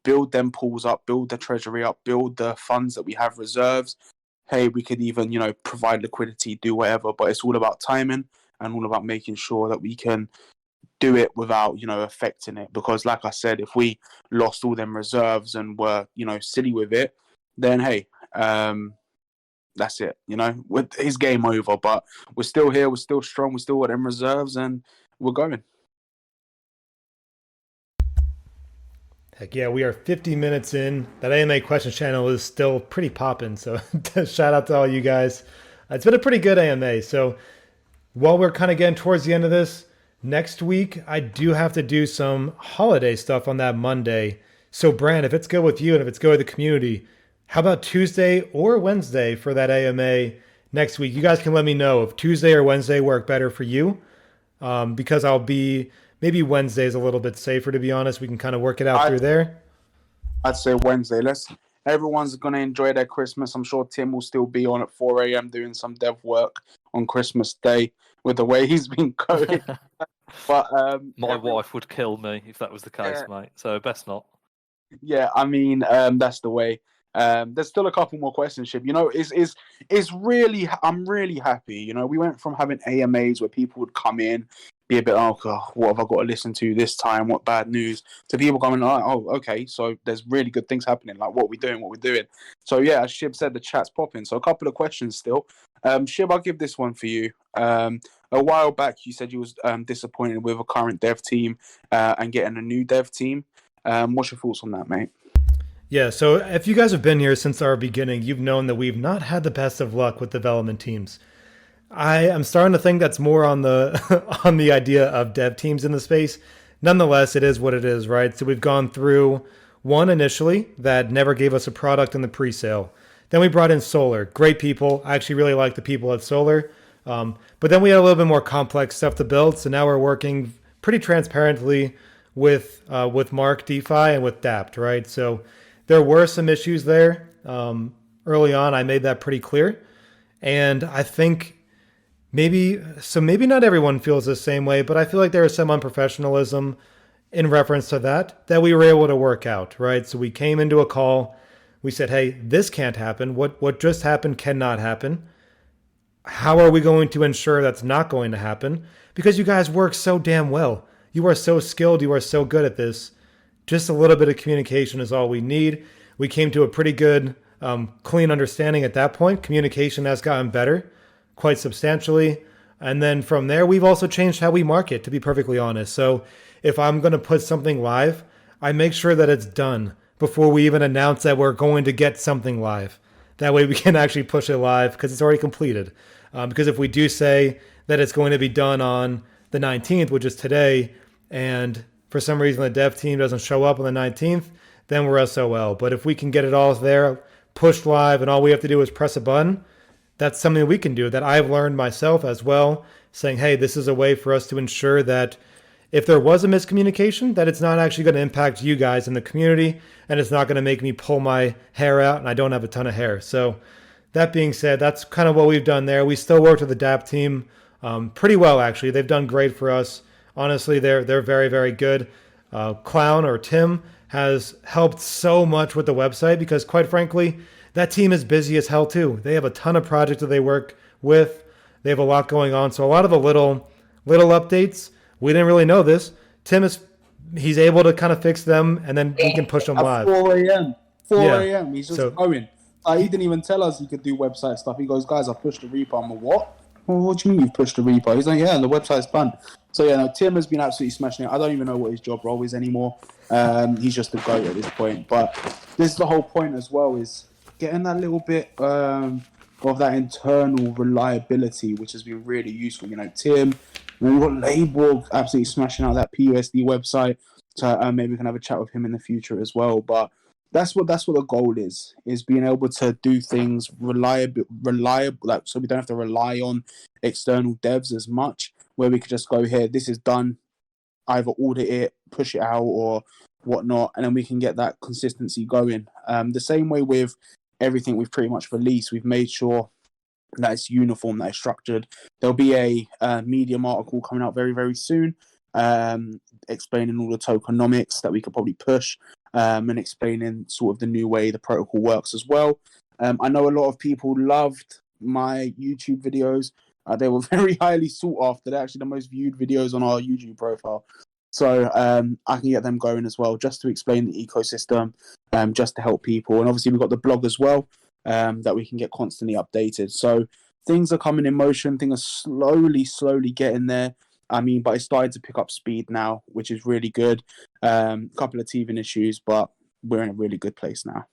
Speaker 4: build them pools up, build the treasury up, build the funds that we have reserves. Hey, we could even, provide liquidity, do whatever, but it's all about timing and all about making sure that we can do it without, affecting it. Because like I said, if we lost all them reserves and were, silly with it, then hey, that's it. It's game over. But we're still here, we're still strong, we still got them reserves, and we're going.
Speaker 1: Heck yeah, we are 50 minutes in. That AMA question channel is still pretty popping, so shout out to all you guys. It's been a pretty good AMA. So while we're kind of getting towards the end of this, next week I do have to do some holiday stuff on that Monday. So Brand, if it's good with you and if it's good with the community, how about Tuesday or Wednesday for that AMA next week? You guys can let me know if Tuesday or Wednesday work better for you, because I'll be... Maybe Wednesday is a little bit safer, to be honest. We can kind of work it out through there.
Speaker 4: I'd say Wednesday. Everyone's going to enjoy their Christmas. I'm sure Tim will still be on at 4 a.m. doing some dev work on Christmas Day with the way he's been going. But
Speaker 2: my wife would kill me if that was the case, mate. So best not.
Speaker 4: Yeah, I mean, that's the way. There's still a couple more questions, Shib. It's really, I'm really happy. We went from having AMAs where people would come in, be a bit, oh God, what have I got to listen to this time? What bad news? To people coming, oh, okay, so there's really good things happening. Like, what we're doing. So yeah, as Shib said, the chat's popping. So a couple of questions still. Shib, I'll give this one for you. A while back, you said you was disappointed with a current dev team and getting a new dev team. What's your thoughts on that, mate?
Speaker 1: Yeah, so if you guys have been here since our beginning, you've known that we've not had the best of luck with development teams. I am starting to think that's more on the on the idea of dev teams in the space. Nonetheless, it is what it is, right? So we've gone through one initially that never gave us a product in the pre-sale. Then we brought in Solar. Great people. I actually really like the people at Solar. But then we had a little bit more complex stuff to build. So now we're working pretty transparently with Mark DeFi and with Dapt, right? So there were some issues there. Early on, I made that pretty clear. And I think maybe not everyone feels the same way, but I feel like there is some unprofessionalism in reference to that we were able to work out, right? So we came into a call. We said, hey, this can't happen. What just happened cannot happen. How are we going to ensure that's not going to happen? Because you guys work so damn well. You are so skilled. You are so good at this. Just a little bit of communication is all we need. We came to a pretty good, clean understanding at that point. Communication has gotten better quite substantially. And then from there, we've also changed how we market, to be perfectly honest. So if I'm going to put something live, I make sure that it's done before we even announce that we're going to get something live. That way we can actually push it live because it's already completed. Because if we do say that it's going to be done on the 19th, which is today, and for some reason the dev team doesn't show up on the 19th, then we're SOL. But if we can get it all there, pushed live, and all we have to do is press a button, that's something we can do that I've learned myself as well, saying, hey, this is a way for us to ensure that if there was a miscommunication, that it's not actually going to impact you guys in the community, and it's not going to make me pull my hair out, and I don't have a ton of hair. So that being said, that's kind of what we've done there. We still work with the DAP team pretty well, actually. They've done great for us. Honestly, they're very, very good. Clown or Tim has helped so much with the website because, quite frankly, that team is busy as hell too. They have a ton of projects that they work with. They have a lot going on. So a lot of the little updates, we didn't really know this. He's able to kind of fix them, and then he can push them
Speaker 4: At
Speaker 1: live.
Speaker 4: 4 a.m. 4
Speaker 1: Yeah.
Speaker 4: a.m. He's just
Speaker 1: So-
Speaker 4: going. He didn't even tell us he could do website stuff. He goes, guys, I've pushed the repo. I'm like, what? Well, what do you mean you've pushed the repo? He's like, yeah, the website's done. So, yeah, no, Tim has been absolutely smashing it. I don't even know what his job role is anymore. He's just a goat at this point. But this is the whole point as well, is getting that little bit of that internal reliability, which has been really useful. You know, Tim, we've got Layborg absolutely smashing out that PUSD website. So maybe we can have a chat with him in the future as well. But that's what the goal is being able to do things reliable, like, so we don't have to rely on external devs as much, where we could just go, here, this is done, either audit it, push it out, or whatnot, and then we can get that consistency going. The same way with everything we've pretty much released, we've made sure that it's uniform, that it's structured. There'll be a Medium article coming out very, very soon, explaining all the tokenomics that we could probably push, and explaining sort of the new way the protocol works as well. I know a lot of people loved my YouTube videos. They were very highly sought after. They're actually the most viewed videos on our YouTube profile. So I can get them going as well, just to explain the ecosystem, just to help people. And obviously we've got the blog as well, that we can get constantly updated. So things are coming in motion. Things are slowly getting there. I mean, but it's starting to pick up speed now, which is really good. A couple of teething issues, but we're in a really good place now.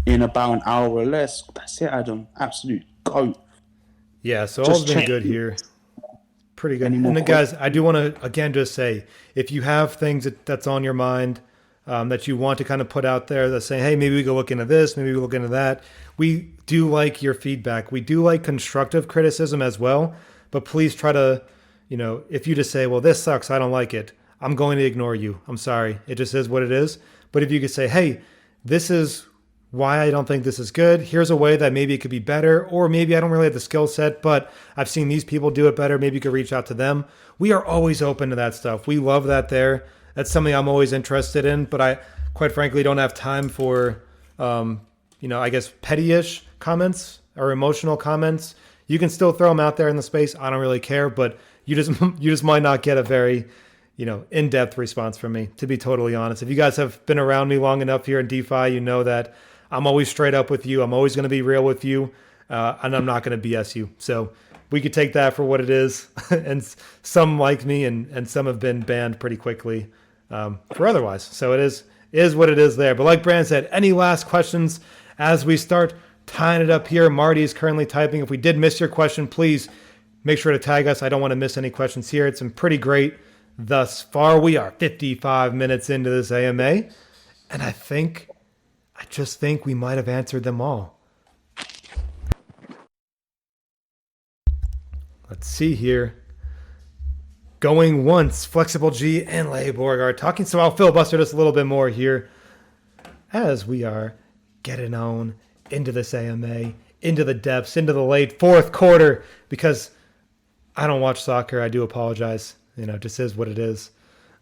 Speaker 4: In about an hour or less, that's it, Adam. Absolute goat.
Speaker 1: Yeah, so
Speaker 4: Just
Speaker 1: all's been
Speaker 4: check.
Speaker 1: good here. Pretty good.
Speaker 4: Any more
Speaker 1: And then, guys, I do want to, again, just say, if you have things that's on your mind that you want to kind of put out there that say, hey, maybe we go look into this, maybe we look into that, we do like your feedback. We do like constructive criticism as well. But please try to, if you just say, well, this sucks, I don't like it, I'm going to ignore you. I'm sorry. It just is what it is. But if you could say, hey, this is why I don't think this is good. Here's a way that maybe it could be better, or maybe I don't really have the skill set, but I've seen these people do it better. Maybe you could reach out to them. We are always open to that stuff. We love that there. That's something I'm always interested in, but I, quite frankly, don't have time for, I guess, petty-ish comments or emotional comments. You can still throw them out there in the space. I don't really care, but you just might not get a very, in-depth response from me, to be totally honest. If you guys have been around me long enough here in DeFi, you know that I'm always straight up with you. I'm always going to be real with you, and I'm not going to BS you. So we could take that for what it is. And some like me, and some have been banned pretty quickly for otherwise. So it is what it is there. But like Brand said, any last questions as we start tying it up here? Marty is currently typing. If we did miss your question, please make sure to tag us. I don't want to miss any questions here. It's been pretty great thus far. We are 55 minutes into this AMA, and I just think we might have answered them all. Let's see here. Going once, Flexible G and Layborg are talking, so I'll filibuster just a little bit more here as we are getting on into this AMA, into the depths, into the late fourth quarter, because I don't watch soccer. I do apologize. It just is what it is.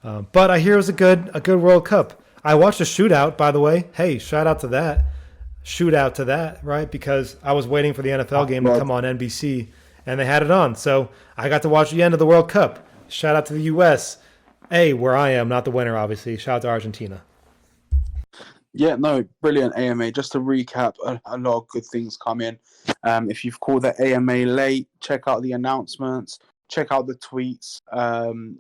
Speaker 1: But I hear it was a good World Cup. I watched a shootout, by the way. Hey, shout out to that. Shootout to that, right? Because I was waiting for the NFL game to come on NBC, and they had it on. So I got to watch the end of the World Cup. Shout out to the U.S. Hey, where I am, not the winner, obviously. Shout out to Argentina.
Speaker 4: Yeah, no, brilliant AMA. Just to recap, a lot of good things come in. If you've called the AMA late, check out the announcements, check out the tweets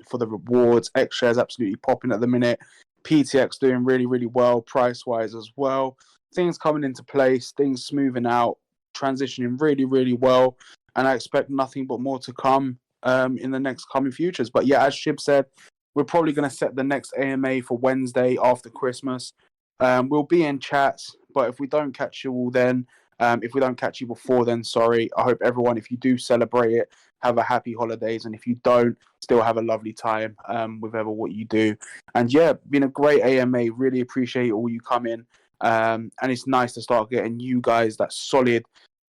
Speaker 4: for the rewards. X shares absolutely popping at the minute. PTX doing really, really well, price-wise as well. Things coming into place, things smoothing out, transitioning really, really well. And I expect nothing but more to come in the next coming futures. But yeah, as Shib said, we're probably going to set the next AMA for Wednesday after Christmas. We'll be in chats, but if we don't catch you all then, if we don't catch you before then, sorry. I hope everyone, if you do celebrate it, have a happy holidays. And if you don't, still have a lovely time with ever what you do. And yeah, been a great AMA. Really appreciate all you come in. And it's nice to start getting you guys that solid,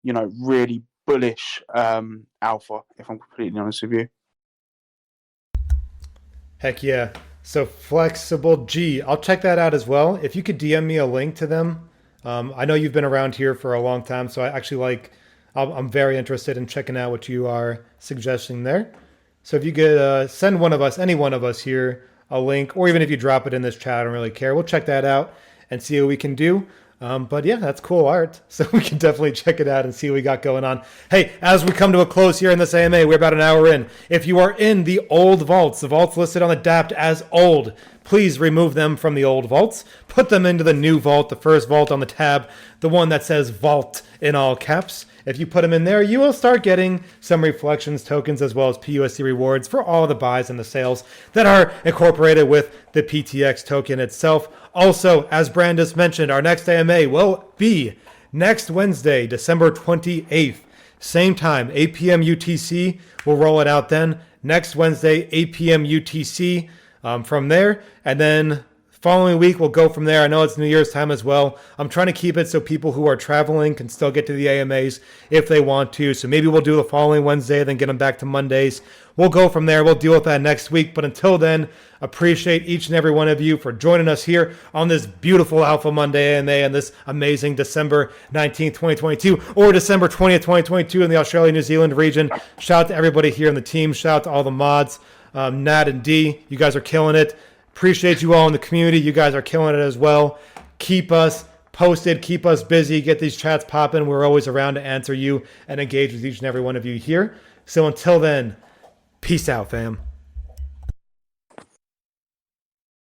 Speaker 4: really bullish alpha, if I'm completely honest with you.
Speaker 1: Heck yeah. So Flexible G, I'll check that out as well. If you could DM me a link to them. I know you've been around here for a long time, so I actually I'm very interested in checking out what you are suggesting there. So if you could send any one of us here, a link, or even if you drop it in this chat, I don't really care. We'll check that out and see what we can do. But yeah, that's cool art. So we can definitely check it out and see what we got going on. Hey, as we come to a close here in this AMA, we're about an hour in. If you are in the old vaults, the vaults listed on the DAPT as old, please remove them from the old vaults. Put them into the new vault, the first vault on the tab, the one that says vault in all caps. If you put them in there, you will start getting some reflections tokens as well as PUSD rewards for all the buys and the sales that are incorporated with the PTX token itself. Also, as Brandis mentioned, our next AMA will be next Wednesday, December 28th. Same time, 8 p.m. UTC. We'll roll it out then. Next Wednesday, 8 p.m. UTC from there. And then following week, we'll go from there. I know it's New Year's time as well. I'm trying to keep it so people who are traveling can still get to the AMAs if they want to. So maybe we'll do the following Wednesday, then get them back to Mondays. We'll go from there. We'll deal with that next week. But until then, appreciate each and every one of you for joining us here on this beautiful Alpha Monday AMA and this amazing December 19th, 2022, or December 20th, 2022 in the Australia-New Zealand region. Shout out to everybody here in the team. Shout out to all the mods, Nat and D. You guys are killing it. Appreciate you all in the community. You guys are killing it as well. Keep us posted. Keep us busy. Get these chats popping. We're always around to answer you and engage with each and every one of you here. So until then, peace out, fam.